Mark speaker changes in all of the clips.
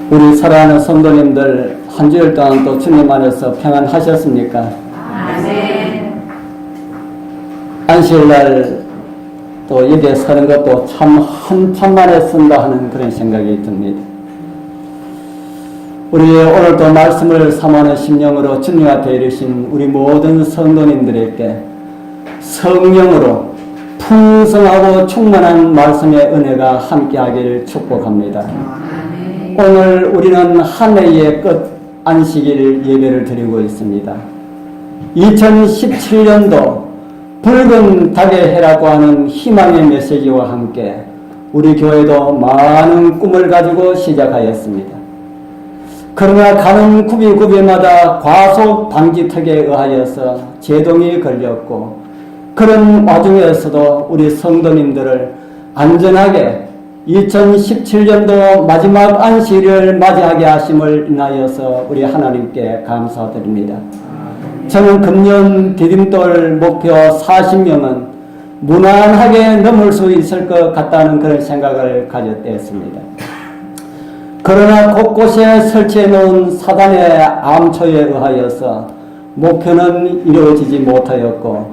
Speaker 1: 우리 사랑하는 성도님들 한 주일 동안 또 주님 안에서 평안하셨습니까?
Speaker 2: 아멘.
Speaker 1: 안식일날 또 여기에 서는 것도 참 한참 만에 쓴다 하는 그런 생각이 듭니다. 우리 오늘도 말씀을 삼하는 심령으로 주님 앞에 이르신 우리 모든 성도님들에게 성령으로 풍성하고 충만한 말씀의 은혜가 함께하기를 축복합니다. 오늘 우리는 한 해의 끝 안식일 예배를 드리고 있습니다. 2017년도 붉은 닭의 해라고 하는 희망의 메시지와 함께 우리 교회도 많은 꿈을 가지고 시작하였습니다. 그러나 가는 구비구비마다 과속 방지턱에 의하여서 제동이 걸렸고, 그런 와중에서도 우리 성도님들을 안전하게 2017년도 마지막 안식일을 맞이하게 하심을 인하여서 우리 하나님께 감사드립니다. 저는 금년 디딤돌 목표 40명은 무난하게 넘을 수 있을 것 같다는 그런 생각을 가졌습니다. 그러나 곳곳에 설치해 놓은 사단의 암초에 의하여서 목표는 이루어지지 못하였고,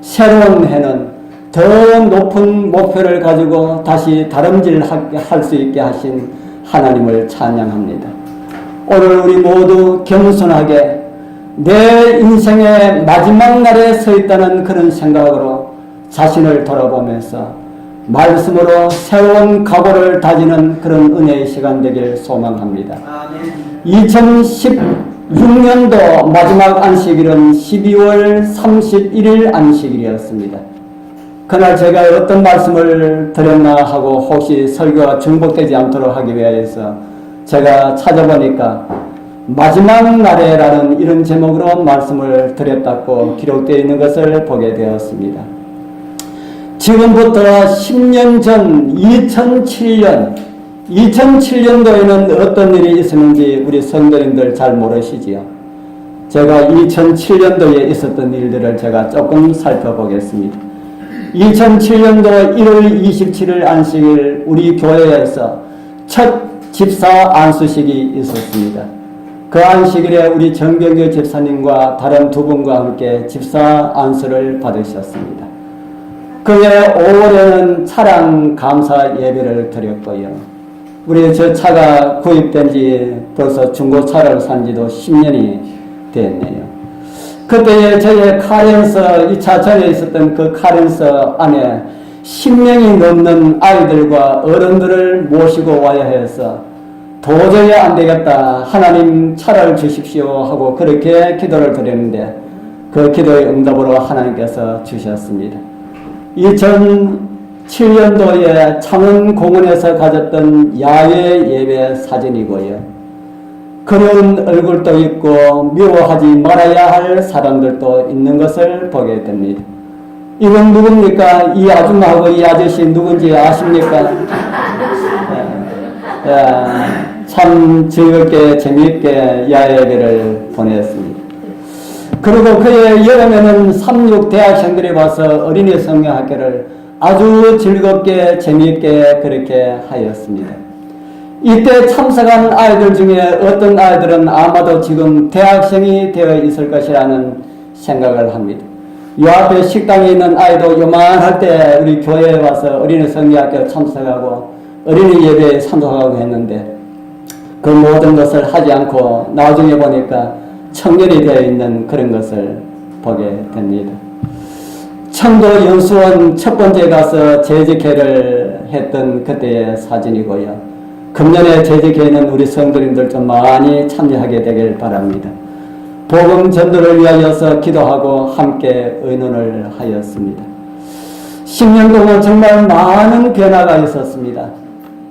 Speaker 1: 새로운 해는 더 높은 목표를 가지고 다시 다름질할 수 있게 하신 하나님을 찬양합니다. 오늘 우리 모두 겸손하게 내 인생의 마지막 날에 서 있다는 그런 생각으로 자신을 돌아보면서 말씀으로 새로운 각오를 다지는 그런 은혜의 시간 되길 소망합니다. 2016년도 마지막 안식일은 12월 31일 안식일이었습니다. 그날 제가 어떤 말씀을 드렸나 하고 혹시 설교가 중복되지 않도록 하기 위해서 제가 찾아보니까 마지막 날에라는 이런 제목으로 말씀을 드렸다고 기록되어 있는 것을 보게 되었습니다. 지금부터 10년 전 2007년도에는 어떤 일이 있었는지 우리 성도님들 잘 모르시지요. 제가 2007년도에 있었던 일들을 제가 조금 살펴보겠습니다. 2007년도 1월 27일 안식일 우리 교회에서 첫 집사 안수식이 있었습니다. 그 안식일에 우리 정병규 집사님과 다른 두 분과 함께 집사 안수를 받으셨습니다. 그해 5월에는 차량 감사 예배를 드렸고요. 우리 저 차가 구입된 지 벌써 중고차를 산 지도 10년이 됐네요. 그때 저의 카렌서, 이 차 전에 있었던 그 카렌서 안에 10명이 넘는 아이들과 어른들을 모시고 와야 해서 도저히 안 되겠다, 하나님 차를 주십시오 하고 그렇게 기도를 드렸는데 그 기도의 응답으로 하나님께서 주셨습니다. 2007년도에 창원공원에서 가졌던 야외 예배 사진이고요. 그런 얼굴도 있고 미워하지 말아야 할 사람들도 있는 것을 보게 됩니다. 이건 누굽니까? 이 아줌마하고 이 아저씨 누군지 아십니까? 참 즐겁게 재미있게 야외예배를 보냈습니다. 그리고 그해 여름에는 36 대학생들이 와서 어린이 성경학교를 아주 즐겁게 재미있게 그렇게 하였습니다. 이때 참석한 아이들 중에 어떤 아이들은 아마도 지금 대학생이 되어 있을 것이라는 생각을 합니다. 이 앞에 식당에 있는 아이도 요만할 때 우리 교회에 와서 어린이 성경학교 참석하고 어린이 예배에 참석하고 했는데 그 모든 것을 하지 않고 나중에 보니까 청년이 되어 있는 그런 것을 보게 됩니다. 청도 연수원 첫 번째 가서 재직회를 했던 그때의 사진이고요. 금년에 재직회는 우리 성도님들 좀 많이 참여하게 되길 바랍니다. 복음 전도를 위하여서 기도하고 함께 의논을 하였습니다. 10년 동안 정말 많은 변화가 있었습니다.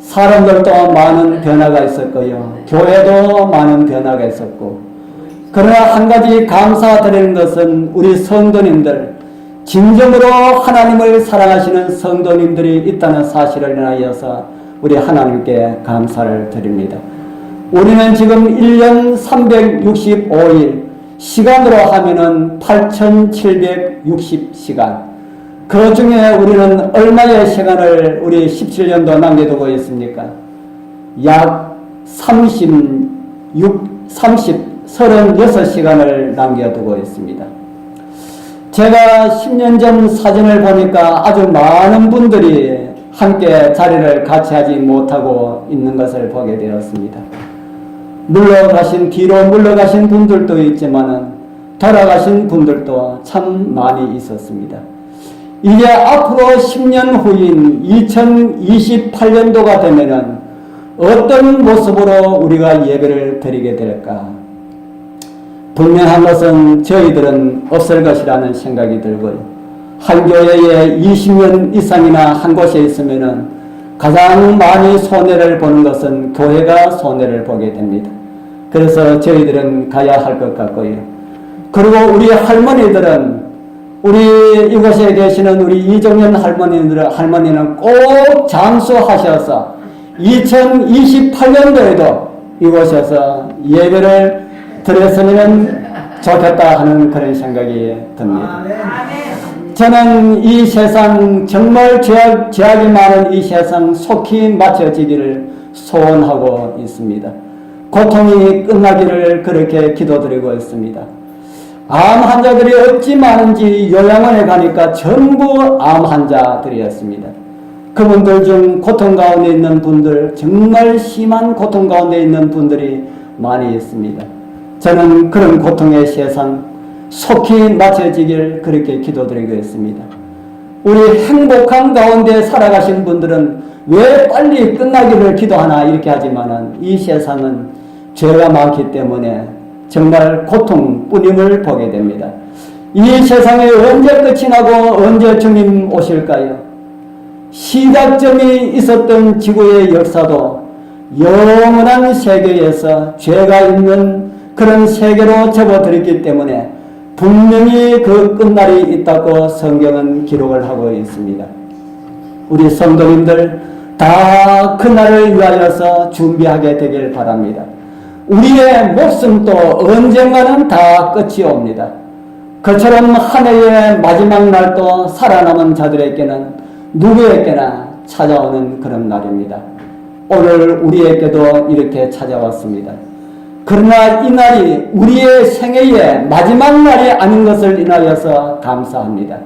Speaker 1: 사람들도 많은 변화가 있었고요. 교회도 많은 변화가 있었고, 그러나 한 가지 감사드리는 것은 우리 성도님들, 진정으로 하나님을 사랑하시는 성도님들이 있다는 사실을 인하여서 우리 하나님께 감사를 드립니다. 우리는 지금 1년 365일, 시간으로 하면은 8,760시간. 그 중에 우리는 얼마의 시간을 우리 17년도 남겨두고 있습니까? 약 36시간을 남겨두고 있습니다. 제가 10년 전 사진을 보니까 아주 많은 분들이 함께 자리를 같이 하지 못하고 있는 것을 보게 되었습니다. 뒤로 물러가신 분들도 있지만은 돌아가신 분들도 참 많이 있었습니다. 이제 앞으로 10년 후인 2028년도가 되면은 어떤 모습으로 우리가 예배를 드리게 될까? 분명한 것은 저희들은 없을 것이라는 생각이 들고요. 한 교회에 20년 이상이나 한 곳에 있으면은 가장 많이 손해를 보는 것은 교회가 손해를 보게 됩니다. 그래서 저희들은 가야 할 것 같고요. 그리고 우리 할머니들은 우리 이곳에 계시는 우리 이종현 할머니는 꼭 장수하셔서 2028년도에도 이곳에서 예배를 드렸으면 좋겠다 하는 그런 생각이 듭니다. 저는 이 세상 정말 죄악이 많은 이 세상 속히 맞춰지기를 소원하고 있습니다. 고통이 끝나기를 그렇게 기도드리고 있습니다. 암 환자들이 어찌 많은지 요양원에 가니까 전부 암 환자들이었습니다. 그분들 중 고통 가운데 있는 분들, 정말 심한 고통 가운데 있는 분들이 많이 있습니다. 저는 그런 고통의 세상 속히 맞춰지길 그렇게 기도드리고 있습니다. 우리 행복한 가운데 살아가신 분들은 왜 빨리 끝나기를 기도하나 이렇게 하지만은 이 세상은 죄가 많기 때문에 정말 고통뿐임을 보게 됩니다. 이 세상에 언제 끝이 나고 언제 주님 오실까요? 시작점이 있었던 지구의 역사도 영원한 세계에서 죄가 있는 그런 세계로 접어들었기 때문에 분명히 그 끝날이 있다고 성경은 기록을 하고 있습니다. 우리 성도님들 다 그날을 위하여서 준비하게 되길 바랍니다. 우리의 목숨도 언젠가는 다 끝이 옵니다. 그처럼 한 해의 마지막 날도 살아남은 자들에게는 누구에게나 찾아오는 그런 날입니다. 오늘 우리에게도 이렇게 찾아왔습니다. 그러나 이 날이 우리의 생애의 마지막 날이 아닌 것을 인하여서 감사합니다.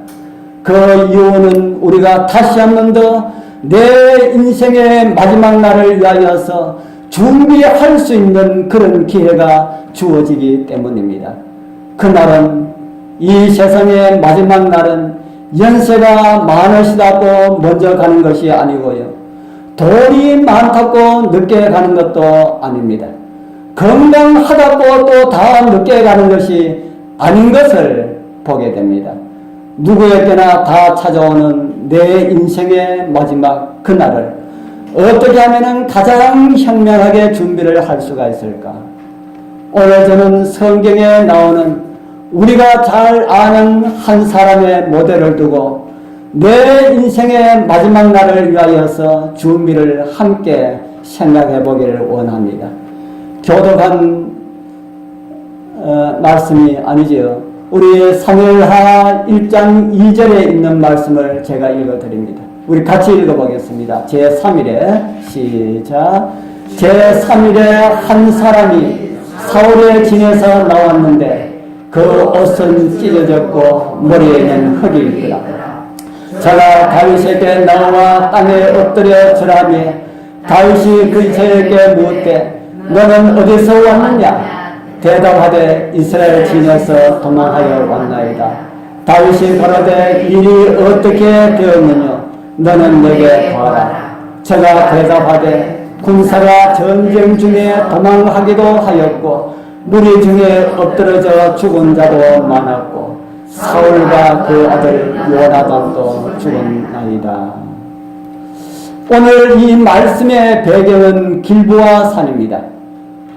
Speaker 1: 그 이유는 우리가 다시 한 번 더 내 인생의 마지막 날을 위하여서 준비할 수 있는 그런 기회가 주어지기 때문입니다. 그날은 이 세상의 마지막 날은 연세가 많으시다고 먼저 가는 것이 아니고요. 돈이 많다고 늦게 가는 것도 아닙니다. 건강하다고 또 다 늦게 가는 것이 아닌 것을 보게 됩니다. 누구에게나 다 찾아오는 내 인생의 마지막 그날을 어떻게 하면 가장 현명하게 준비를 할 수가 있을까? 오늘 저는 성경에 나오는 우리가 잘 아는 한 사람의 모델을 두고 내 인생의 마지막 날을 위하여서 준비를 함께 생각해 보기를 원합니다. 교독한 말씀이 아니지요. 우리 사무엘하 1장 2절에 있는 말씀을 제가 읽어드립니다. 우리 같이 읽어보겠습니다. 제3일에 시작. 제3일에 한 사람이 사울의 진에서 나왔는데 그 옷은 찢어졌고 머리에는 흙이 있더라. 저가 다윗에게 나와 땅에 엎드려 절하며 다윗이 그 저에게 묻되 너는 어디서 왔느냐? 대답하되 이스라엘 진에서 도망하여 왔나이다. 다윗이 가로되 일이 어떻게 되었느냐? 너는 내게 봐라. 저가 대답하되 군사가 전쟁 중에 도망하기도 하였고 무리 중에 엎드러져 죽은 자도 많았고 사울과 그 아들 요나단도 죽었나이다. 오늘 이 말씀의 배경은 길보아 산입니다.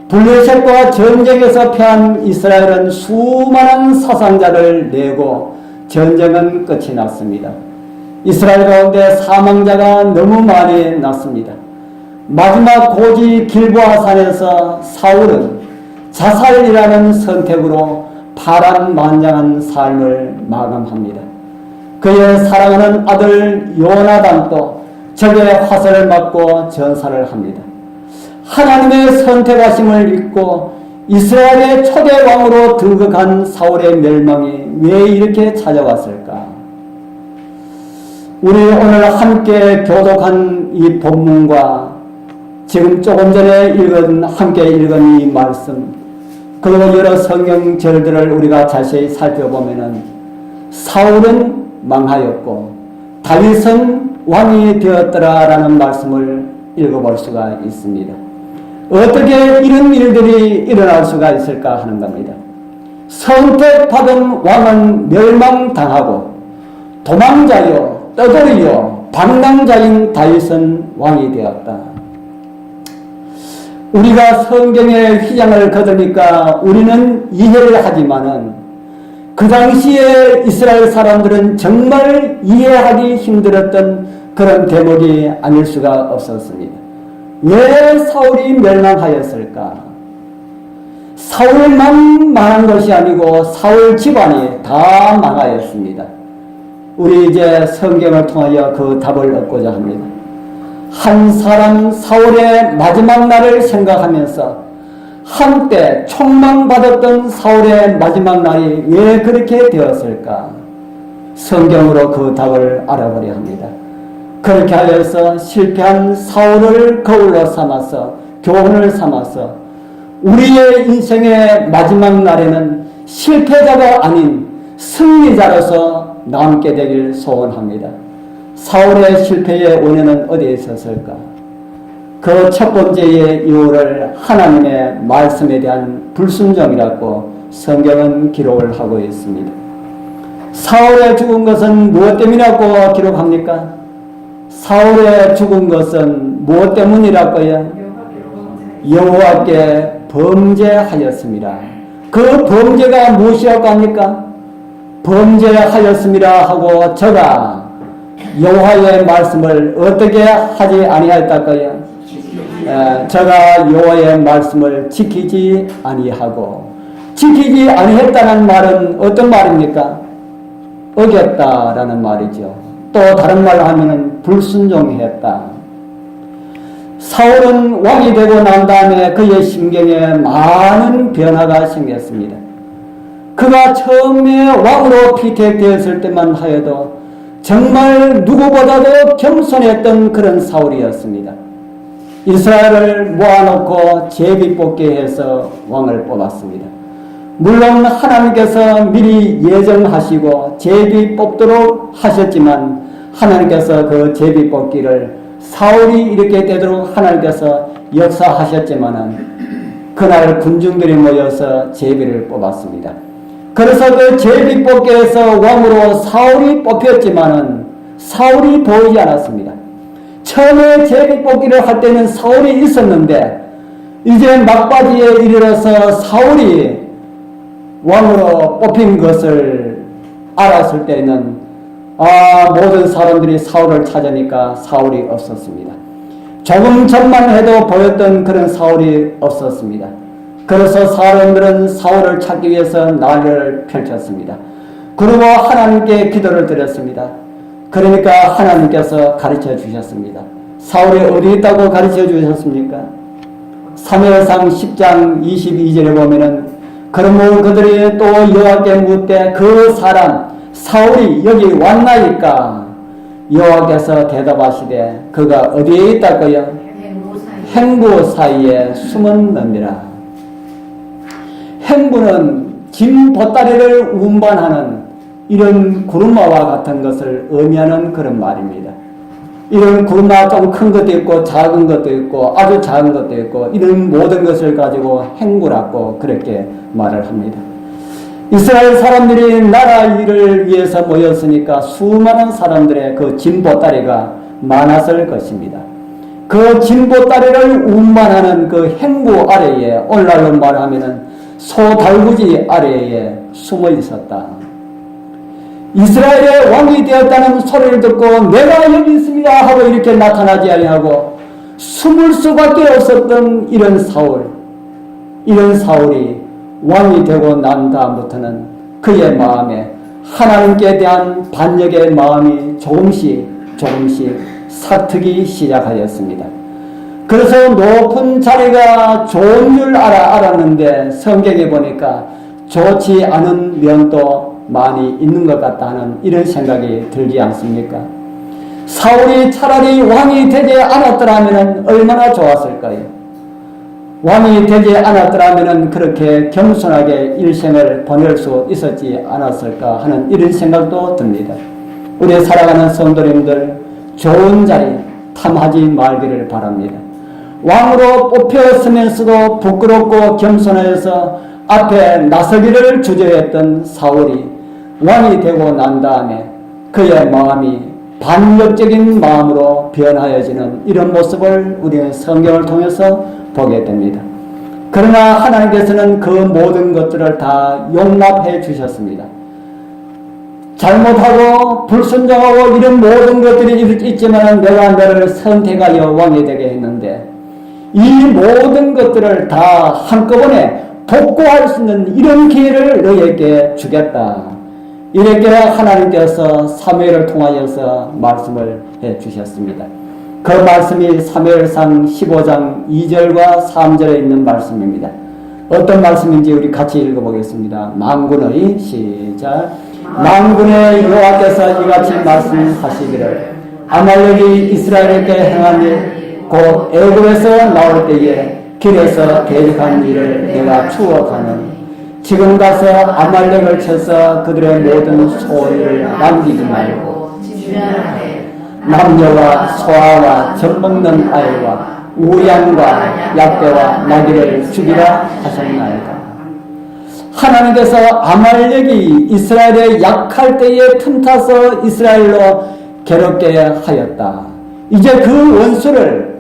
Speaker 1: 블레셋과 전쟁에서 패한 이스라엘은 수많은 사상자를 내고 전쟁은 끝이 났습니다. 이스라엘 가운데 사망자가 너무 많이 났습니다. 마지막 고지 길보아 산에서 사울은 자살이라는 선택으로 파란만장한 삶을 마감합니다. 그의 사랑하는 아들 요나단도 적의 화살을 맞고 전사를 합니다. 하나님의 선택하심을 잊고 이스라엘의 초대 왕으로 등극한 사울의 멸망이 왜 이렇게 찾아왔을까? 우리 오늘 함께 교독한 이 본문과 지금 조금 전에 함께 읽은 이 말씀, 그리고 여러 성경절들을 우리가 자세히 살펴보면은 사울은 망하였고 다윗은 왕이 되었더라라는 말씀을 읽어볼 수가 있습니다. 어떻게 이런 일들이 일어날 수가 있을까 하는 겁니다. 선택받은 왕은 멸망당하고 도망자요 떠돌이요 방랑자인 다윗은 왕이 되었다. 우리가 성경의 휘장을 거두니까 우리는 이해를 하지만은 그 당시에 이스라엘 사람들은 정말 이해하기 힘들었던 그런 대목이 아닐 수가 없었습니다. 왜 사울이 멸망하였을까? 사울만 망한 것이 아니고 사울 집안이 다 망하였습니다. 우리 이제 성경을 통하여 그 답을 얻고자 합니다. 한 사람 사울의 마지막 날을 생각하면서 한때 총망받았던 사울의 마지막 날이 왜 그렇게 되었을까? 성경으로 그 답을 알아보려 합니다. 그렇게 하여서 실패한 사울을 거울로 삼아서 교훈을 삼아서 우리의 인생의 마지막 날에는 실패자가 아닌 승리자로서 남게 되길 소원합니다. 사울의 실패의 원인은 어디에 있었을까? 그 첫 번째의 이유를 하나님의 말씀에 대한 불순종이라고 성경은 기록을 하고 있습니다. 사울의 죽은 것은 무엇 때문이라고 기록합니까? 사울의 죽은 것은 무엇 때문이라고요? 여호와께 범죄하였습니다. 그 범죄가 무엇이라고 합니까? 범죄하였습니다 하고 저가 여호와의 말씀을 어떻게 하지 아니하였다고요? 저가 여호와의 말씀을 지키지 아니하고, 지키지 아니했다는 말은 어떤 말입니까? 어겼다라는 말이죠. 또 다른 말로 하면은 불순종했다. 사울은 왕이 되고 난 다음에 그의 심경에 많은 변화가 생겼습니다. 그가 처음에 왕으로 피택되었을 때만 하여도 정말 누구보다도 겸손했던 그런 사울이었습니다. 이스라엘을 모아놓고 제비뽑기 해서 왕을 뽑았습니다. 물론 하나님께서 미리 예정하시고 제비 뽑도록 하셨지만 하나님께서 그 제비 뽑기를 사울이 이렇게 되도록 하나님께서 역사하셨지만은 그날 군중들이 모여서 제비를 뽑았습니다. 그래서 그 제비 뽑기에서 왕으로 사울이 뽑혔지만은 사울이 보이지 않았습니다. 처음에 제비 뽑기를 할 때는 사울이 있었는데 이제 막바지에 이르러서 사울이 왕으로 뽑힌 것을 알았을 때는 모든 사람들이 사울을 찾으니까 사울이 없었습니다. 조금 전만 해도 보였던 그런 사울이 없었습니다. 그래서 사람들은 사울을 찾기 위해서 난리를 펼쳤습니다. 그리고 하나님께 기도를 드렸습니다. 그러니까 하나님께서 가르쳐 주셨습니다. 사울이 어디 있다고 가르쳐 주셨습니까? 사무엘상 10장 22절에 보면은 그러므로 그들이 또 여호와께 묻되 그 사람 사울이 여기 왔나이까? 여호와께서 대답하시되 그가 어디에 있다고요? 행부 사이에 숨었느니라. 행부는 짐 보따리를 운반하는 이런 구르마와 같은 것을 의미하는 그런 말입니다. 이런 구르마 좀 큰 것도 있고 작은 것도 있고 아주 작은 것도 있고 이런 모든 것을 가지고 행부라고 그렇게 말을 합니다. 이스라엘 사람들이 나라 일을 위해서 모였으니까 수많은 사람들의 그 짐 보따리가 많았을 것입니다. 그 짐 보따리를 운반하는 그 행부 아래에 오늘날로 말하면은 소달구지 아래에 숨어 있었다. 이스라엘의 왕이 되었다는 소리를 듣고 내가 여기 있습니다 하고 이렇게 나타나지 아니하고 숨을 수밖에 없었던 이런 사울이 왕이 되고 난 다음부터는 그의 마음에 하나님께 대한 반역의 마음이 조금씩 사트기 시작하였습니다. 그래서 높은 자리가 좋은 줄 알았는데 성경에 보니까 좋지 않은 면도 많이 있는 것 같다는 이런 생각이 들지 않습니까? 사울이 차라리 왕이 되지 않았더라면 얼마나 좋았을까요? 왕이 되지 않았더라면 그렇게 겸손하게 일생을 보낼 수 있었지 않았을까 하는 이런 생각도 듭니다. 우리 살아가는 성도님들 좋은 자리 탐하지 말기를 바랍니다. 왕으로 뽑혔으면서도 부끄럽고 겸손해서 앞에 나서기를 주저했던 사울이 왕이 되고 난 다음에 그의 마음이 반역적인 마음으로 변하여지는 이런 모습을 우리는 성경을 통해서 보게 됩니다. 그러나 하나님께서는 그 모든 것들을 다 용납해 주셨습니다. 잘못하고 불순종하고 이런 모든 것들이 있지만 내가 너를 선택하여 왕이 되게 했는데 이 모든 것들을 다 한꺼번에 복구할 수 있는 이런 기회를 너에게 주겠다. 이렇게 하나님께서 사무엘을 통하여서 말씀을 해 주셨습니다. 그 말씀이 사무엘상 15장 2절과 3절에 있는 말씀입니다. 어떤 말씀인지 우리 같이 읽어보겠습니다. 만군의 시작. 만군의 여호와께서 이같이 말씀하시기를 아말렉이 이스라엘에게 행한 일 곧 애굽에서 나올 때에 길에서 대적한 일을 내가 추억하는 지금 가서 아말렉을 쳐서 그들의 모든 소리를 남기지 말고 남녀와 소아와 젖먹는 아이와 우양과 약대와 나귀를 죽이라 하셨나이다. 하나님께서 아말렉이 이스라엘에 약할 때에 틈타서 이스라엘로 괴롭게 하였다. 이제 그 원수를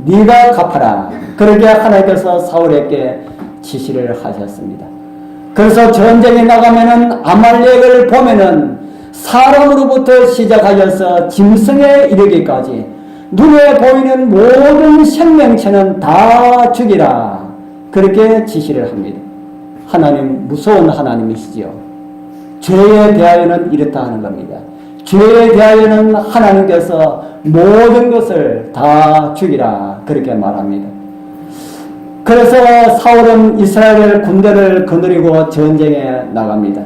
Speaker 1: 네가 갚아라. 그렇게 하나님께서 사울에게 지시를 하셨습니다. 그래서 전쟁에 나가면은 아말렉을 보면은 사람으로부터 시작하여서 짐승에 이르기까지 눈에 보이는 모든 생명체는 다 죽이라. 그렇게 지시를 합니다. 하나님 무서운 하나님이시지요. 죄에 대하여는 이렇다 하는 겁니다. 죄에 대하여는 하나님께서 모든 것을 다 죽이라 그렇게 말합니다. 그래서 사울은 이스라엘 군대를 거느리고 전쟁에 나갑니다.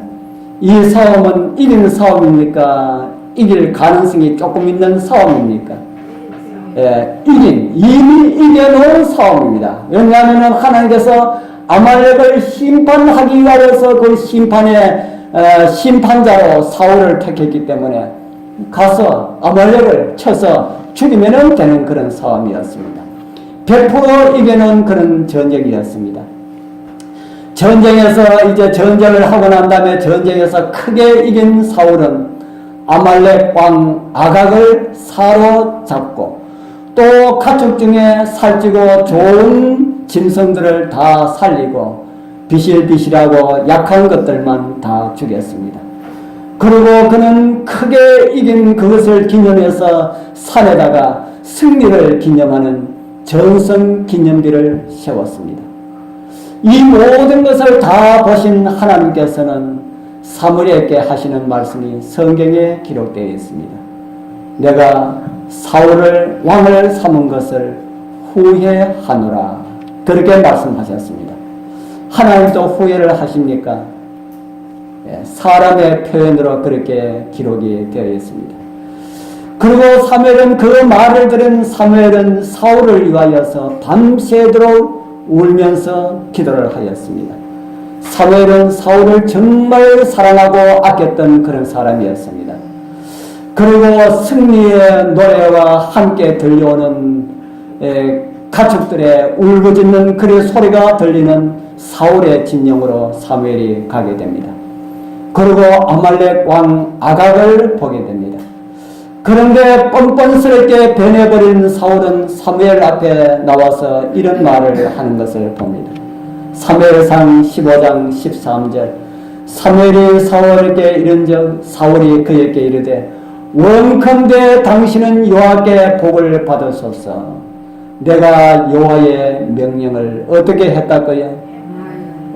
Speaker 1: 이 싸움은 이기는 싸움입니까? 이길 가능성이 조금 있는 싸움입니까? 이미 이겨놓은 싸움입니다. 왜냐하면 하나님께서 아말렉을 심판하기 위하여서 그 심판자로 사울을 택했기 때문에 가서 아말렉을 쳐서 죽이면 되는 그런 싸움이었습니다. 100% 이겨놓은 그런 전쟁이었습니다. 전쟁에서 이제 전쟁을 하고 난 다음에 전쟁에서 크게 이긴 사울은 아말렉 왕 아각을 사로잡고 또 가축 중에 살찌고 좋은 짐승들을 다 살리고 비실비실하고 약한 것들만 다 죽였습니다. 그리고 그는 크게 이긴 그것을 기념해서 산에다가 승리를 기념하는 전성 기념비를 세웠습니다. 이 모든 것을 다 보신 하나님께서는 사무엘에게 하시는 말씀이 성경에 기록되어 있습니다. 내가 사울을 왕을 삼은 것을 후회하노라. 그렇게 말씀하셨습니다. 하나님도 후회를 하십니까? 사람의 표현으로 그렇게 기록이 되어 있습니다. 그리고 사무엘은 그 말을 들은 사무엘은 사울을 위하여서 밤새도록 울면서 기도를 하였습니다. 사무엘은 사울을 정말 사랑하고 아꼈던 그런 사람이었습니다. 그리고 승리의 노래와 함께 들려오는 가축들의 울부짖는 그의 소리가 들리는 사울의 진영으로 사무엘이 가게 됩니다. 그리고 아말렉 왕 아각을 보게 됩니다. 그런데 뻔뻔스럽게 변해버린 사울은 사무엘 앞에 나와서 이런 말을 하는 것을 봅니다. 사무엘상 15장 13절 사무엘이 사울에게 이른즉 사울이 그에게 이르되 원컨대 당신은 여호와께 복을 받으소서. 내가 여호와의 명령을 어떻게 했다고요?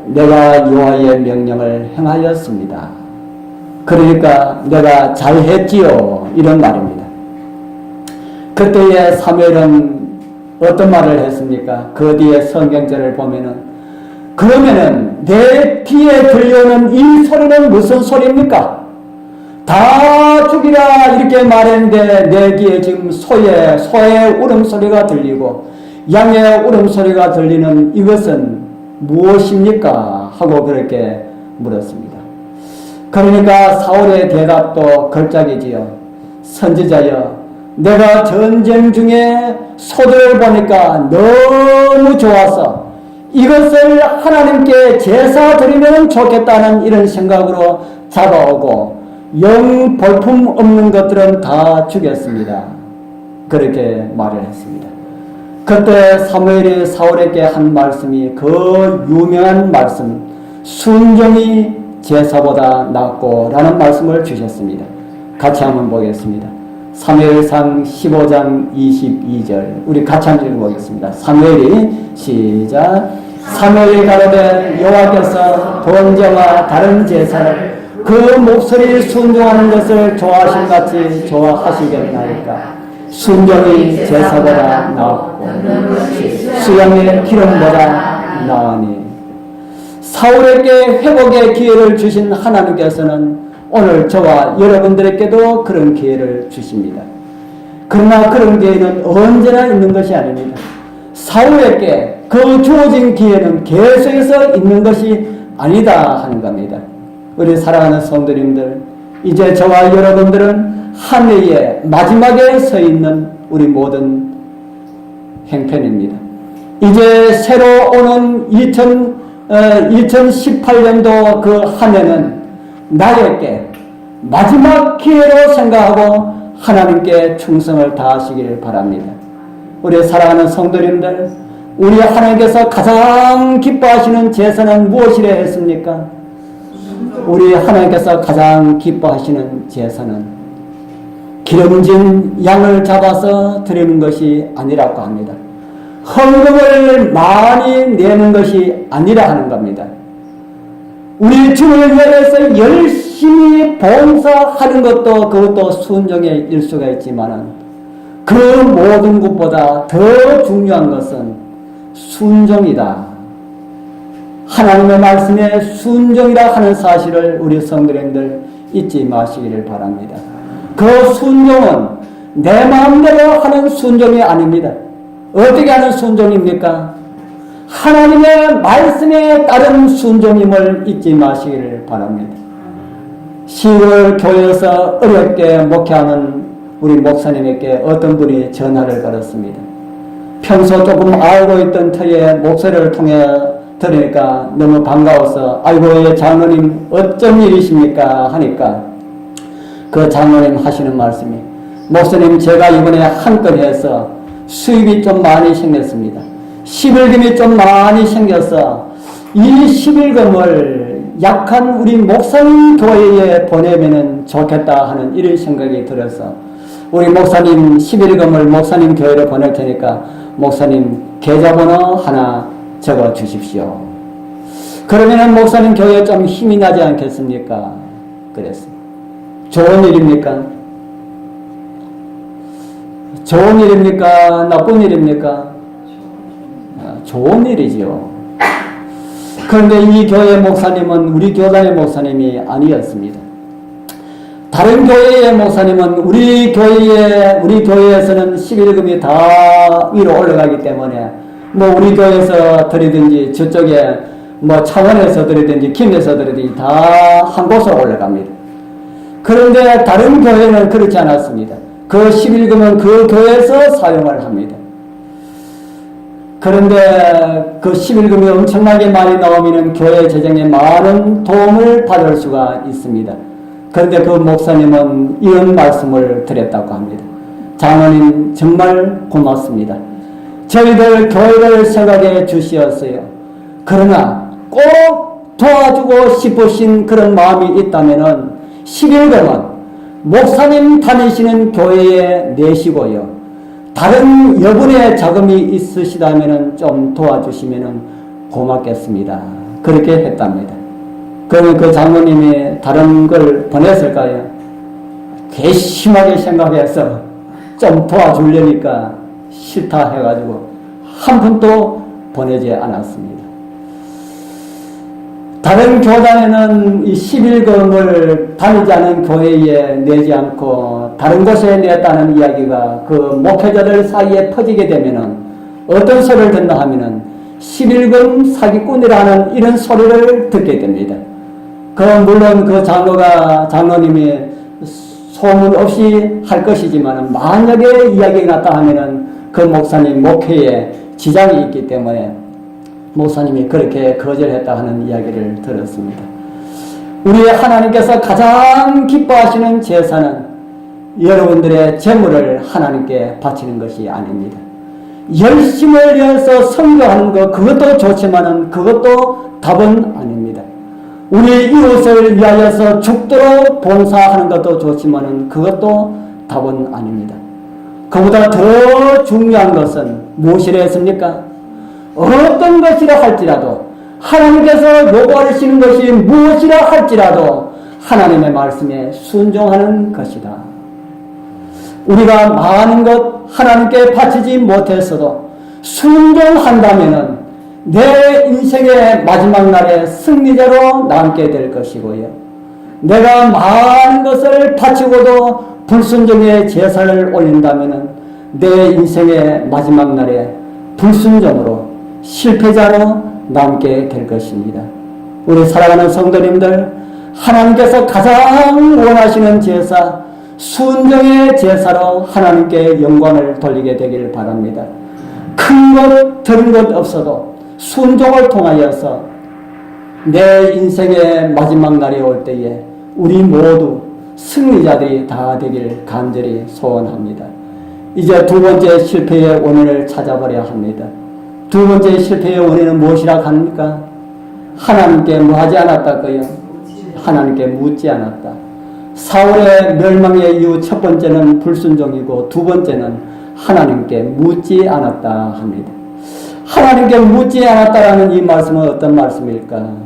Speaker 1: 내가 여호와의 명령을 행하였습니다. 그러니까 내가 잘했지요. 이런 말입니다. 그때에 사무엘은 어떤 말을 했습니까? 그 뒤에 성경절을 보면은 그러면은 내 귀에 들려오는 이 소리는 무슨 소리입니까? 다 죽이라 이렇게 말했는데 내 귀에 지금 소의 울음소리가 들리고 양의 울음소리가 들리는 이것은 무엇입니까? 하고 그렇게 물었습니다. 그러니까 사울의 대답도 걸작이지요. 선지자여, 내가 전쟁 중에 소들을 보니까 너무 좋아서 이것을 하나님께 제사 드리면 좋겠다는 이런 생각으로 잡아오고 영 볼품 없는 것들은 다 죽였습니다. 그렇게 말을 했습니다. 그때 사무엘이 사울에게 한 말씀이 그 유명한 말씀, 순종이 제사보다 낫고 라는 말씀을 주셨습니다. 같이 한번 보겠습니다. 사무엘상 15장 22절 우리 같이 한번 읽어보겠습니다. 사무엘이 시작. 사무엘이 가로되 여호와께서 번제와 다른 제사를 그 목소리를 순종하는 것을 좋아하신 같이 좋아하시겠나이까. 순종이 제사보다 나았고 수양의 기름보다 나으니. 사울에게 회복의 기회를 주신 하나님께서는 오늘 저와 여러분들에게도 그런 기회를 주십니다. 그러나 그런 기회는 언제나 있는 것이 아닙니다. 사울에게 그 주어진 기회는 계속해서 있는 것이 아니다 하는 겁니다. 우리 사랑하는 성도님들, 이제 저와 여러분들은 한 해의 마지막에 서 있는 우리 모든 형편입니다. 이제 새로 오는 2018년도 그 한 해는 나에게 마지막 기회로 생각하고 하나님께 충성을 다하시길 바랍니다. 우리 사랑하는 성도님들, 우리 하나님께서 가장 기뻐하시는 제사는 무엇이라 했습니까? 우리 하나님께서 가장 기뻐하시는 제사는 기름진 양을 잡아서 드리는 것이 아니라고 합니다. 헌금을 많이 내는 것이 아니라 하는 겁니다. 우리 주를 위해서 열심히 봉사하는 것도 그것도 순종의 일수가 있지만 그 모든 것보다 더 중요한 것은 순종이다. 하나님의 말씀에 순종이라 하는 사실을 우리 성도님들 잊지 마시기를 바랍니다. 그 순종은 내 마음대로 하는 순종이 아닙니다. 어떻게 하는 순종입니까? 하나님의 말씀에 따른 순종임을 잊지 마시기를 바랍니다. 10월 교회에서 어렵게 목회하는 우리 목사님에게 어떤 분이 전화를 걸었습니다. 평소 조금 알고 있던 터에 목소리를 통해 들으니까 너무 반가워서 아이고 장로님 어쩐 일이십니까 하니까 그 장로님 하시는 말씀이 목사님 제가 이번에 한 건 해서 수입이 좀 많이 생겼습니다. 11금이 좀 많이 생겨서 이 11금을 약한 우리 목사님 교회에 보내면 좋겠다 하는 이런 생각이 들어서 우리 목사님 11금을 목사님 교회로 보낼 테니까 목사님 계좌번호 하나 적어 주십시오. 그러면은 목사님 교회에 좀 힘이 나지 않겠습니까? 그랬습니다. 좋은 일입니까? 좋은 일입니까? 나쁜 일입니까? 좋은 일이지요. 그런데 이 교회 목사님은 우리 교단의 목사님이 아니었습니다. 다른 교회의 목사님은 우리 교회에서는 11금이 다 위로 올라가기 때문에 뭐 우리 교회에서 드리든지 저쪽에 뭐 창원에서 드리든지 김에서 드리든지 다 한 곳으로 올라갑니다. 그런데 다른 교회는 그렇지 않았습니다. 그 11금은 그 교회에서 사용을 합니다. 그런데 그 11금이 엄청나게 많이 나오면 교회 재정에 많은 도움을 받을 수가 있습니다. 그런데 그 목사님은 이런 말씀을 드렸다고 합니다. 장로님 정말 고맙습니다. 저희들 교회를 생각해 주시었어요. 그러나 꼭 도와주고 싶으신 그런 마음이 있다면은 11금은 목사님 다니시는 교회에 내시고요. 다른 여분의 자금이 있으시다면 좀 도와주시면 고맙겠습니다. 그렇게 했답니다. 그러면 그 장로님이 다른 걸 보냈을까요? 괘씸하게 생각해서 좀 도와주려니까 싫다 해가지고 한 푼도 보내지 않았습니다. 다른 교단에는 이 11금을 다니지 않은 교회에 내지 않고 다른 곳에 냈다는 이야기가 그 목회자들 사이에 퍼지게 되면은 어떤 소리를 듣나 하면은 11금 사기꾼이라는 이런 소리를 듣게 됩니다. 물론 그 장로님이 소문 없이 할 것이지만 만약에 이야기가 났다 하면은 그 목사님 목회에 지장이 있기 때문에 목사님이 그렇게 거절했다 하는 이야기를 들었습니다. 우리 하나님께서 가장 기뻐하시는 제사는 여러분들의 재물을 하나님께 바치는 것이 아닙니다. 열심을 내어서 선교하는 것, 그것도 좋지만은 그것도 답은 아닙니다. 우리 이웃을 위하여서 죽도록 봉사하는 것도 좋지만은 그것도 답은 아닙니다. 그보다 더 중요한 것은 무엇이라 했습니까? 어떤 것이라 할지라도 하나님께서 요구하시는 것이 무엇이라 할지라도 하나님의 말씀에 순종하는 것이다. 우리가 많은 것 하나님께 바치지 못했어도 순종한다면은 내 인생의 마지막 날에 승리자로 남게 될 것이고요. 내가 많은 것을 바치고도 불순종의 제사를 올린다면은 내 인생의 마지막 날에 불순종으로 실패자로 남게 될 것입니다. 우리 사랑하는 성도님들, 하나님께서 가장 원하시는 제사, 순종의 제사로 하나님께 영광을 돌리게 되기를 바랍니다. 큰 것, 들은 것 없어도 순종을 통하여서 내 인생의 마지막 날이 올 때에 우리 모두 승리자들이 다 되길 간절히 소원합니다. 이제 두 번째 실패의 원인을 찾아버려야 합니다. 두 번째 실패의 원인은 무엇이라 합니까? 하나님께 뭐하지 않았다고요? 하나님께 묻지 않았다. 사울의 멸망의 이유 첫 번째는 불순종이고 두 번째는 하나님께 묻지 않았다 합니다. 하나님께 묻지 않았다라는 이 말씀은 어떤 말씀일까?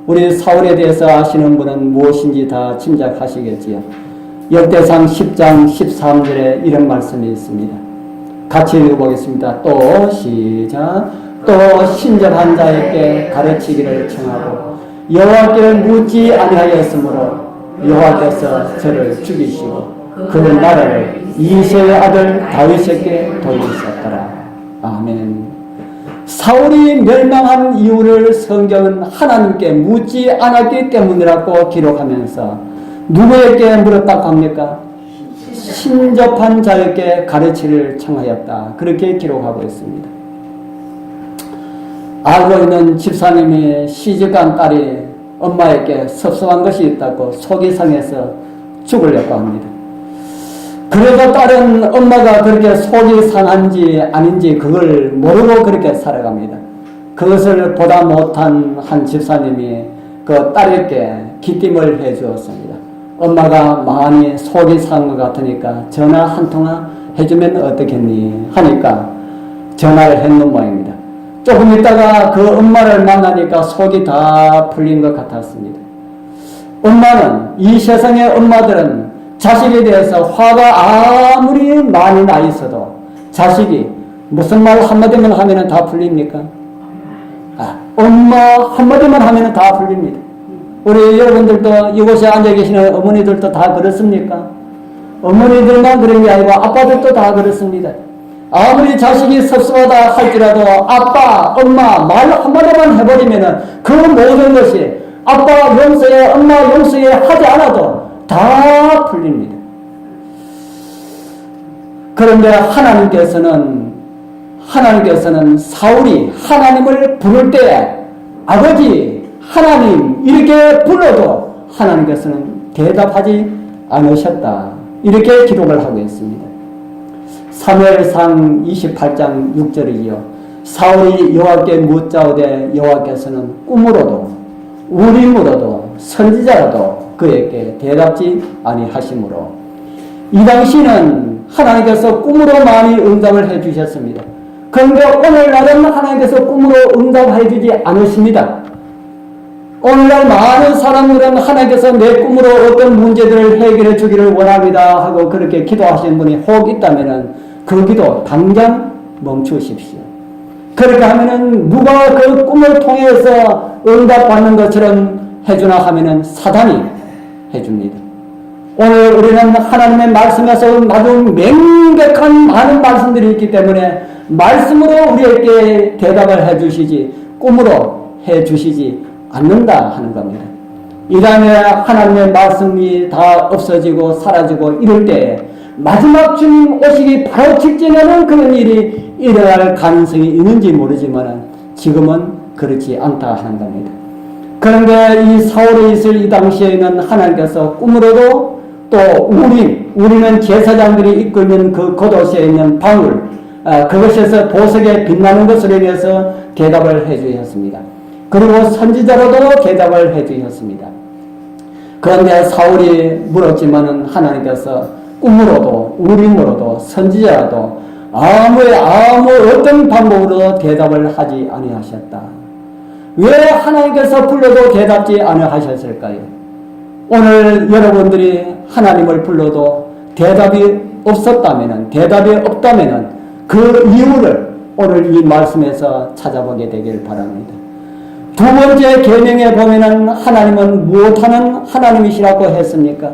Speaker 1: 우리 사울에 대해서 아시는 분은 무엇인지 다 짐작하시겠지요. 역대상 10장 13절에 이런 말씀이 있습니다. 같이 읽어보겠습니다. 또 시작. 또 신접한 자에게 가르치기를 청하고 여호와께를 묻지 아니하였으므로 여호와께서 저를 죽이시고 그 나라를 이새의 아들 다윗에게 돌리셨더라. 아멘. 사울이 멸망한 이유를 성경은 하나님께 묻지 않았기 때문이라고 기록하면서 누구에게 물었다고 합니까? 신접한 자에게 가르치기를 청하였다. 그렇게 기록하고 있습니다. 알고 있는 집사님이 시집간 딸이 엄마에게 섭섭한 것이 있다고 속이 상해서 죽으려고 합니다. 그래도 딸은 엄마가 그렇게 속이 상한지 아닌지 그걸 모르고 그렇게 살아갑니다. 그것을 보다 못한 한 집사님이 그 딸에게 기띔을 해 주었습니다. 엄마가 많이 속이 상한 것 같으니까 전화 한 통화 해주면 어떻겠니 하니까 전화를 했는 모양입니다. 조금 있다가 그 엄마를 만나니까 속이 다 풀린 것 같았습니다. 엄마는, 이 세상의 엄마들은 자식에 대해서 화가 아무리 많이 나 있어도 자식이 무슨 말 한마디만 하면 다 풀립니까? 엄마 한마디만 하면 다 풀립니다. 우리 여러분들도 이곳에 앉아 계시는 어머니들도 다 그렇습니까? 어머니들만 그런 게 아니고 아빠들도 다 그렇습니다. 아무리 자식이 섭섭하다 할지라도 아빠, 엄마 말 한마디만 해버리면 그 모든 것이 아빠 용서해, 엄마 용서해 하지 않아도 다 풀립니다. 그런데 하나님께서는 사울이 하나님을 부를 때 아버지, 하나님 이렇게 불러도 하나님께서는 대답하지 않으셨다. 이렇게 기록을 하고 있습니다. 사무엘상 28장 6절이지요. 사울이 여호와께 묻자오되 여호와께서는 꿈으로도 우림으로도 선지자로도 그에게 대답지 아니하시므로 이 당시는 하나님께서 꿈으로 많이 응답을 해주셨습니다. 그런데 오늘날은 하나님께서 꿈으로 응답해 주지 않으십니다. 오늘날 많은 사람들은 하나님께서 내 꿈으로 어떤 문제들을 해결해 주기를 원합니다 하고 그렇게 기도하시는 분이 혹 있다면 그 기도 당장 멈추십시오. 그렇게 하면은 누가 그 꿈을 통해서 응답받는 것처럼 해주나 하면은 사단이 해줍니다. 오늘 우리는 하나님의 말씀에서 아주 명백한 많은 말씀들이 있기 때문에 말씀으로 우리에게 대답을 해주시지 꿈으로 해주시지 않는다 하는 겁니다. 이 다음에 하나님의 말씀이 다 없어지고 사라지고 이럴 때 마지막 주님 오시기 바로 직전에는 그런 일이 일어날 가능성이 있는지 모르지만 지금은 그렇지 않다 하는 겁니다. 그런데 이 사울이 있을 이 당시에는 하나님께서 꿈으로도 또 우리는 제사장들이 이끌는 그 겉옷에 있는 방울 그것에서 보석에 빛나는 것으로 인해서 대답을 해주셨습니다. 그리고 선지자로도 대답을 해주셨습니다. 그런데 사울이 물었지만은 하나님께서 꿈으로도 우림으로도 선지자라도 아무 어떤 방법으로 대답을 하지 아니하셨다. 왜 하나님께서 불러도 대답지 아니하셨을까요? 오늘 여러분들이 하나님을 불러도 대답이 없었다면은 대답이 없다면은 그 이유를 오늘 이 말씀에서 찾아보게 되길 바랍니다. 두 번째 계명에 보면은 하나님은 무엇하는 하나님이시라고 했습니까?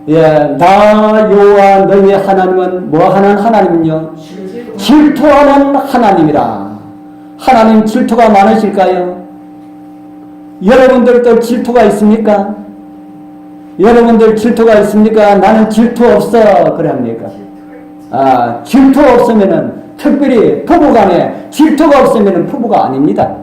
Speaker 1: 나 여호와 너희 하나님은 뭐하는 하나님은요? 질투하는 하나님이라. 하나님 질투가 많으실까요? 여러분들도 질투가 있습니까? 여러분들 질투가 있습니까? 나는 질투 없어 그래 합니까? 질투 없으면은 특별히 부부간에 질투가 없으면은 부부가 아닙니다.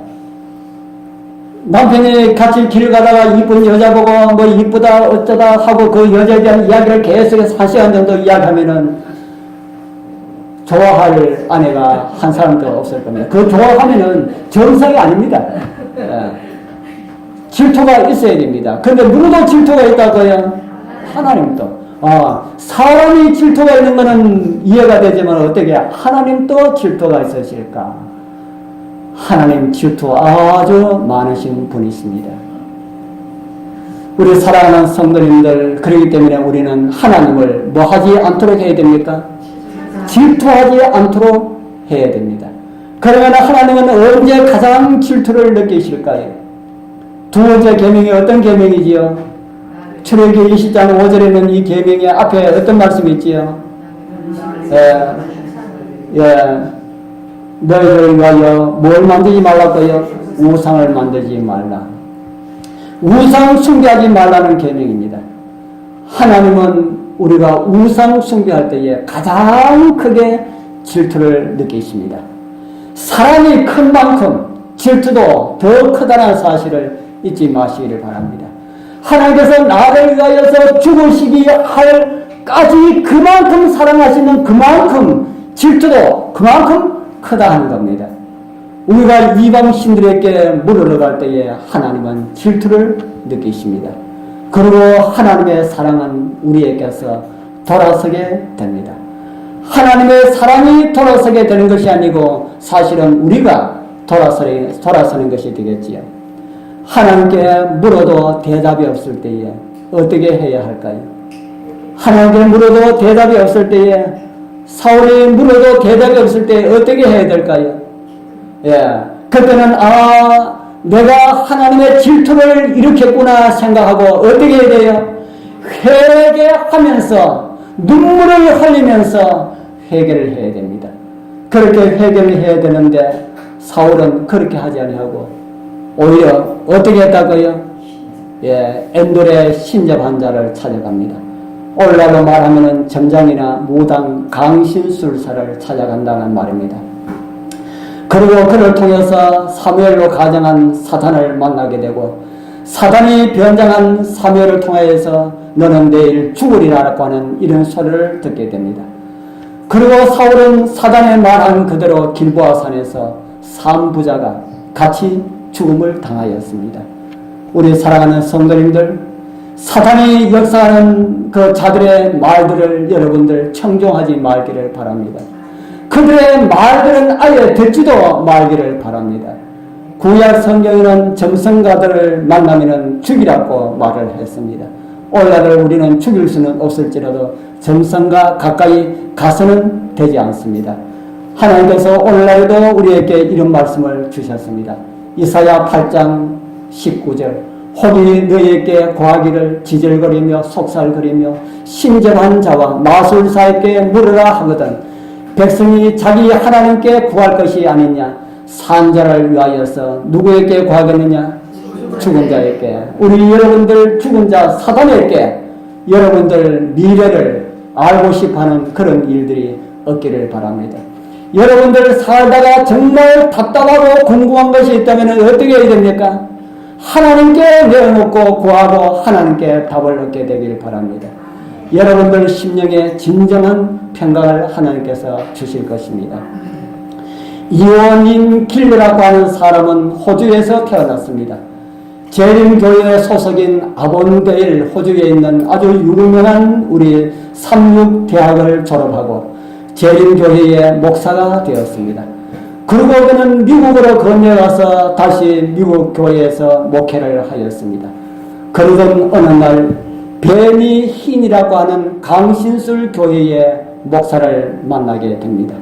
Speaker 1: 남편이 같이 길 가다가 이쁜 여자 보고 뭐 이쁘다 어쩌다 하고 그 여자에 대한 이야기를 계속해서 1시간 정도 이야기하면은 좋아할 아내가 한 사람도 없을 겁니다. 그 좋아하면은 정상이 아닙니다. 질투가 있어야 됩니다. 근데 누구도 질투가 있다고요? 하나님도. 사람이 질투가 있는 것은 이해가 되지만 어떻게 하나님도 질투가 있으실까? 하나님 질투 아주 많으신 분이십니다. 우리 사랑하는 성도님들, 그렇기 때문에 우리는 하나님을 뭐 하지 않도록 해야 됩니까? 질투하지 않도록 해야 됩니다. 그러면 하나님은 언제 가장 질투를 느끼실까요? 두 번째 계명이 어떤 계명이지요? 출애굽기 20장 5절에는 이 계명의 앞에 어떤 말씀이 있지요? 너희를 위하여 뭘 만들지 말라고요? 우상을 만들지 말라. 우상 숭배하지 말라는 계명입니다. 하나님은 우리가 우상 숭배할 때에 가장 크게 질투를 느끼십니다. 사람이 큰 만큼 질투도 더 크다는 사실을 잊지 마시기를 바랍니다. 하나님께서 나를 위하여서 죽으시기 할까지 그만큼 사랑하시는 그만큼 질투도 그만큼 크다 하는 겁니다. 우리가 이방 신들에게 물으러 갈 때에 하나님은 질투를 느끼십니다. 그리고 하나님의 사랑은 우리에게서 돌아서게 됩니다. 하나님의 사랑이 돌아서게 되는 것이 아니고 사실은 우리가 돌아서는 것이 되겠지요. 하나님께 물어도 대답이 없을 때에 어떻게 해야 할까요? 하나님께 물어도 대답이 없을 때에 사울이 물어도 대답이 없을 때 어떻게 해야 될까요? 그때는 내가 하나님의 질투를 일으켰구나 생각하고 어떻게 해야 돼요? 회개하면서 눈물을 흘리면서 회개를 해야 됩니다. 그렇게 회개를 해야 되는데 사울은 그렇게 하지 아니하고 오히려 어떻게 했다고요? 엔돌의 신접한 자를 찾아갑니다. 오늘날로 말하면 점장이나 무당 강신술사를 찾아간다는 말입니다. 그리고 그를 통해서 사무엘로 가정한 사탄을 만나게 되고 사단이 변장한 사무엘을 통해서 너는 내일 죽으리라고 하는 이런 소리를 듣게 됩니다. 그리고 사울은 사단의 말한 그대로 길보아 산에서 3부자가 같이 죽음을 당하였습니다. 우리 사랑하는 성도님들, 사단이 역사하는 그 자들의 말들을 여러분들 청종하지 말기를 바랍니다. 그들의 말들은 아예 듣지도 말기를 바랍니다. 구약 성경에는 점성가들을 만나면 죽이라고 말을 했습니다. 오늘날 우리는 죽일 수는 없을지라도 점성가 가까이 가서는 되지 않습니다. 하나님께서 오늘날에도 우리에게 이런 말씀을 주셨습니다. 이사야 8장 19절 혹이 너희에게 고하기를 지절거리며 속살거리며 신절한 자와 마술사에게 물으라 하거든 백성이 자기 하나님께 구할 것이 아니냐 산자를 위하여서 누구에게 구하겠느냐 죽은 자에게 우리 여러분들 죽은 자 사단에게 여러분들 미래를 알고 싶어하는 그런 일들이 없기를 바랍니다. 여러분들 살다가 정말 답답하고 궁금한 것이 있다면 어떻게 해야 됩니까? 하나님께 내어놓고 구하고 하나님께 답을 얻게 되길 바랍니다. 여러분들 심령에 진정한 평강을 하나님께서 주실 것입니다. 이원인 길러라고 하는 사람은 호주에서 태어났습니다. 재림교회 소속인 아본데일 호주에 있는 아주 유명한 우리 삼육대학을 졸업하고 재림교회의 목사가 되었습니다. 그리고 그는 미국으로 건너가서 다시 미국 교회에서 목회를 하였습니다. 그러던 어느 날 베니 흰이라고 하는 강신술 교회의 목사를 만나게 됩니다.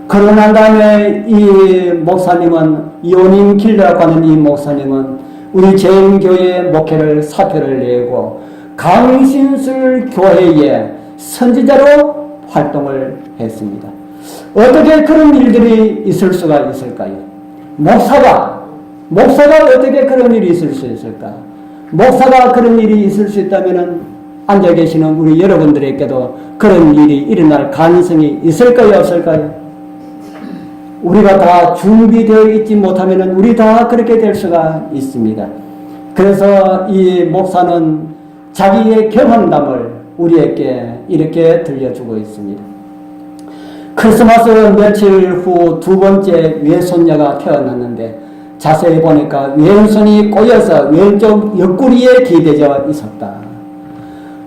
Speaker 1: 그러고 난 다음에 이 목사님은 이오닌 길러라고 하는 이 목사님은 우리 재림교회 목회를 사표를 내고 강신술 교회의 선지자로 활동을 했습니다. 어떻게 그런 일들이 있을 수가 있을까요? 목사가 어떻게 그런 일이 있을 수 있을까? 목사가 그런 일이 있을 수 있다면 앉아 계시는 우리 여러분들에게도 그런 일이 일어날 가능성이 있을까요? 없을까요? 우리가 다 준비되어 있지 못하면 우리 다 그렇게 될 수가 있습니다. 그래서 이 목사는 자기의 경험담을 우리에게 이렇게 들려주고 있습니다. 크리스마스 며칠 후 두 번째 외손녀가 태어났는데 자세히 보니까 왼손이 꼬여서 왼쪽 옆구리에 기대져 있었다.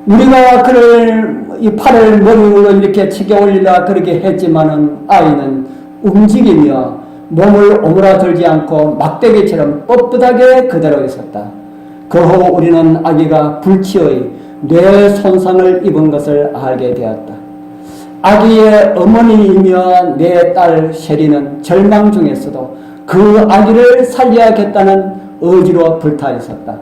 Speaker 1: 우리가 그를 이 팔을 머리 위로 이렇게 치게 올리려 그렇게 했지만은 아이는 움직이며 몸을 오므라들지 않고 막대기처럼 뻣뻣하게 그대로 있었다. 그 후 우리는 아기가 불치의 뇌 손상을 입은 것을 알게 되었다. 아기의 어머니이며 내 딸 셰리는 절망 중에서도 그 아기를 살려야겠다는 의지로 불타 있었다.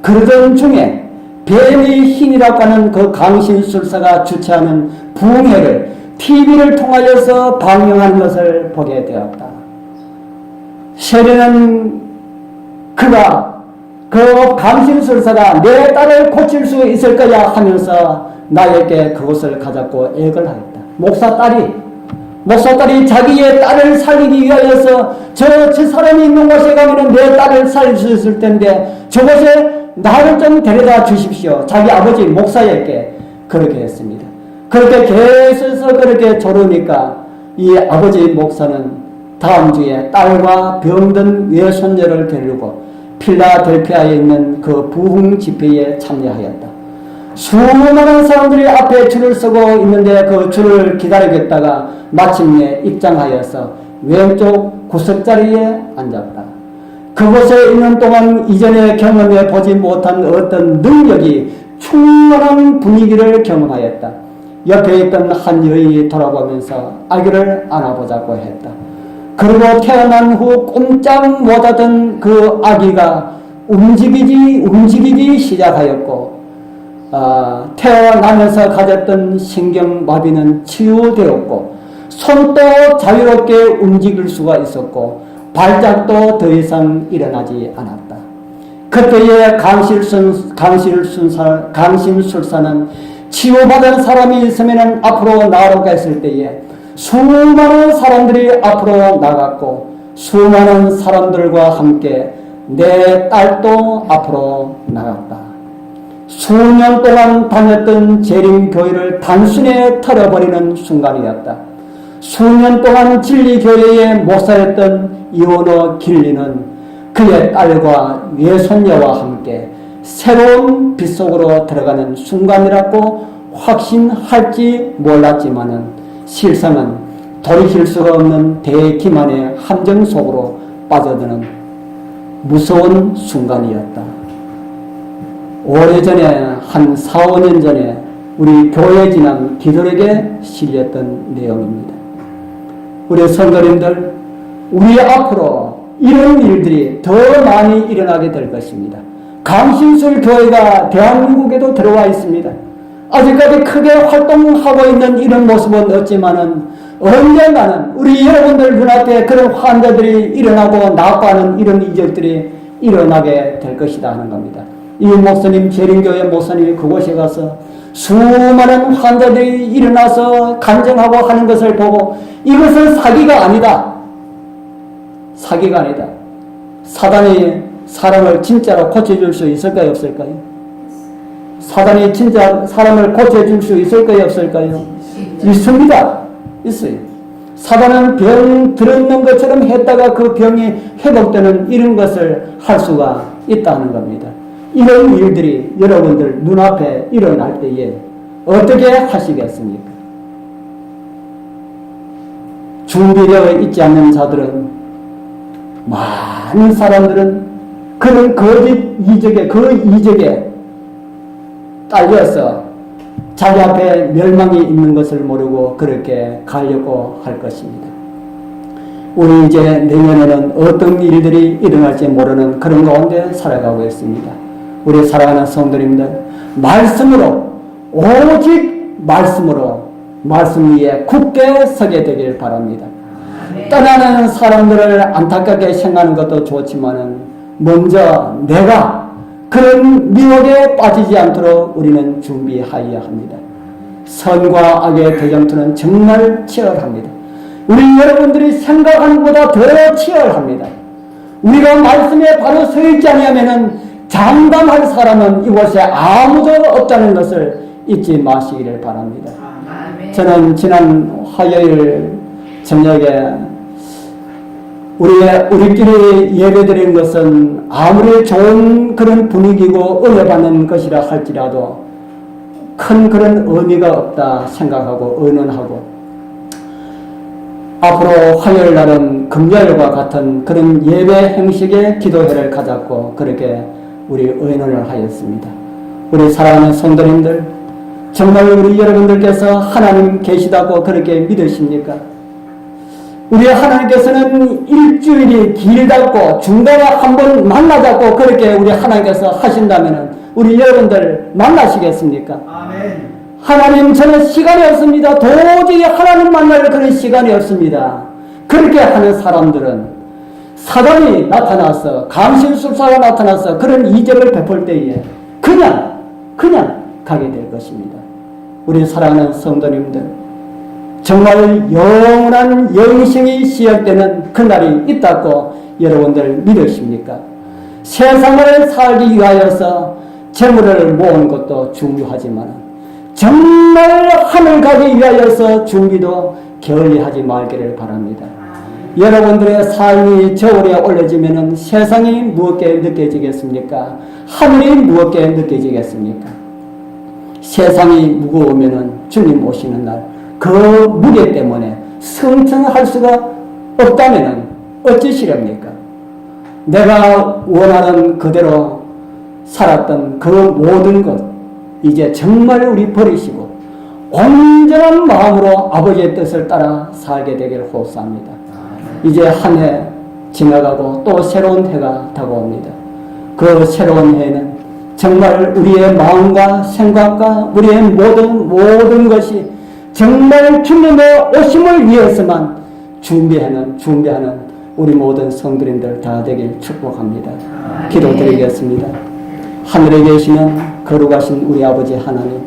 Speaker 1: 그러던 중에 베니 흰이라고 하는 그 강신술사가 주최하는 부흥회를 TV를 통하여서 방영하는 것을 보게 되었다. 셰리는 그가 그 강신술사가 내 딸을 고칠 수 있을 거야 하면서 나에게 그것을 가졌고 애걸 하였다. 목사 딸이 자기의 딸을 살리기 위하여서 저 사람이 있는 곳에 가면 내 딸을 살릴 수 있을 텐데 저곳에 나를 좀 데려다 주십시오. 자기 아버지 목사에게 그렇게 했습니다. 그렇게 계속해서 그렇게 조르니까 이 아버지 목사는 다음 주에 딸과 병든 외손녀를 데리고 필라델피아에 있는 그 부흥 집회에 참여하였다. 수많은 사람들이 앞에 줄을 서고 있는데 그 줄을 기다리겠다가 마침내 입장하여서 왼쪽 구석자리에 앉았다. 그곳에 있는 동안 이전에 경험해 보지 못한 어떤 능력이 충만한 분위기를 경험하였다. 옆에 있던 한 여인이 돌아보면서 아기를 안아보자고 했다. 그리고 태어난 후 꼼짝 못하던 그 아기가 움직이기 시작하였고 태어나면서 가졌던 신경마비는 치유되었고 손도 자유롭게 움직일 수가 있었고 발작도 더 이상 일어나지 않았다. 그때의 강신술사는 치유받은 사람이 있으면 앞으로 나아가고 했을 때에 수많은 사람들이 앞으로 나갔고 수많은 사람들과 함께 내 딸도 앞으로 나갔다. 수년 동안 다녔던 재림교회를 단순히 털어버리는 순간이었다. 수년 동안 진리교회의 목사였던 이원호 길리는 그의 딸과 외손녀와 함께 새로운 빛 속으로 들어가는 순간이라고 확신할지 몰랐지만은 실상은 돌이킬 수가 없는 대기만의 함정 속으로 빠져드는 무서운 순간이었다. 오래전에 한 4, 5년 전에 우리 교회 지난 기도력에 실렸던 내용입니다. 우리 성도님들, 우리 앞으로 이런 일들이 더 많이 일어나게 될 것입니다. 강신술 교회가 대한민국에도 들어와 있습니다. 아직까지 크게 활동하고 있는 이런 모습은 없지만은 언젠가는 우리 여러분들 눈앞에 그런 환자들이 일어나고 나빠하는 이런 이적들이 일어나게 될 것이다 하는 겁니다. 이 목사님, 재림교회 목사님이 그곳에 가서 수많은 환자들이 일어나서 간증하고 하는 것을 보고 이것은 사기가 아니다. 사기가 아니다. 사단이 사람을 진짜로 고쳐줄 수 있을까요? 없을까요? 사단이 진짜 사람을 고쳐줄 수 있을까요? 없을까요? 있습니다. 있어요. 사단은 병 들었는 것처럼 했다가 그 병이 회복되는 이런 것을 할 수가 있다는 겁니다. 이런 일들이 여러분들 눈앞에 일어날 때에 어떻게 하시겠습니까? 준비되어 있지 않는 자들은, 많은 사람들은 그런 거짓 이적에, 그 이적에 딸려서 자기 앞에 멸망이 있는 것을 모르고 그렇게 가려고 할 것입니다. 우리 이제 내년에는 어떤 일들이 일어날지 모르는 그런 가운데 살아가고 있습니다. 우리 사랑하는 성도님들, 말씀으로, 오직 말씀으로 말씀 위에 굳게 서게 되길 바랍니다. 떠나는 사람들을 안타깝게 생각하는 것도 좋지만은 먼저 내가 그런 미혹에 빠지지 않도록 우리는 준비하여야 합니다. 선과 악의 대전투는 정말 치열합니다. 우리 여러분들이 생각하는 것보다 더 치열합니다. 우리가 말씀에 바로 서 있지 않으면은 장담할 사람은 이곳에 아무도 없다는 것을 잊지 마시기를 바랍니다. 저는 지난 화요일 저녁에 우리끼리 예배드리는 것은 아무리 좋은 그런 분위기고 은혜받는 것이라 할지라도 큰 그런 의미가 없다 생각하고 의논하고, 앞으로 화요일 날은 금요일과 같은 그런 예배 형식의 기도회를 가졌고 그렇게 우리 의논을 하였습니다. 우리 사랑하는 성도님들, 정말 우리 여러분들께서 하나님 계시다고 그렇게 믿으십니까? 우리 하나님께서는 일주일이 길다고 중간에 한번 만나자고 그렇게 우리 하나님께서 하신다면 우리 여러분들 만나시겠습니까?
Speaker 3: 아멘.
Speaker 1: 하나님, 저는 시간이 없습니다. 도저히 하나님 만날 그런 시간이 없습니다. 그렇게 하는 사람들은 사단이 나타나서, 감실술사가 나타나서 그런 이적을 베풀 때에 그냥 가게 될 것입니다. 우리 사랑하는 성도님들, 정말 영원한 영생이 시작되는 그날이 있다고 여러분들 믿으십니까? 세상을 살기 위하여서 재물을 모은 것도 중요하지만 정말 하늘 가기 위하여서 준비도 게을리하지 말기를 바랍니다. 여러분들의 삶이 저울에 올려지면 세상이 무엇게 느껴지겠습니까? 하늘이 무엇게 느껴지겠습니까? 세상이 무거우면 주님 오시는 날 그 무게 때문에 승천할 수가 없다면 어찌시렵니까? 내가 원하는 그대로 살았던 그 모든 것 이제 정말 우리 버리시고 온전한 마음으로 아버지의 뜻을 따라 살게 되기를 호소합니다. 이제 한 해 지나가고 또 새로운 해가 다가옵니다. 그 새로운 해는 정말 우리의 마음과 생각과 우리의 모든 것이 정말 주님의 오심을 위해서만 준비하는 우리 모든 성도님들 다 되길 축복합니다. 기도드리겠습니다. 하늘에 계시는 거룩하신 우리 아버지 하나님,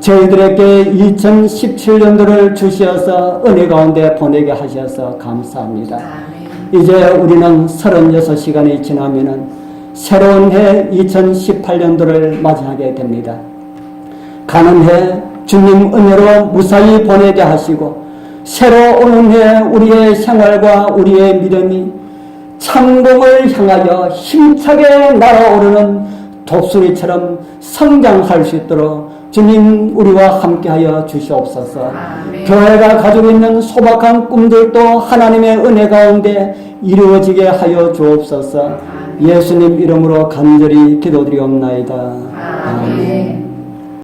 Speaker 1: 저희들에게 2017년도를 주셔서 은혜 가운데 보내게 하셔서 감사합니다. 이제 우리는 36시간이 지나면은 새로운 해 2018년도를 맞이하게 됩니다. 가는 해 주님 은혜로 무사히 보내게 하시고 새로 오는 해 우리의 생활과 우리의 믿음이 창공을 향하여 힘차게 날아오르는 독수리처럼 성장할 수 있도록 주님 우리와 함께하여 주시옵소서. 교회가 가지고 있는 소박한 꿈들도 하나님의 은혜 가운데 이루어지게 하여 주옵소서. 예수님 이름으로 간절히 기도드리옵나이다. 아멘.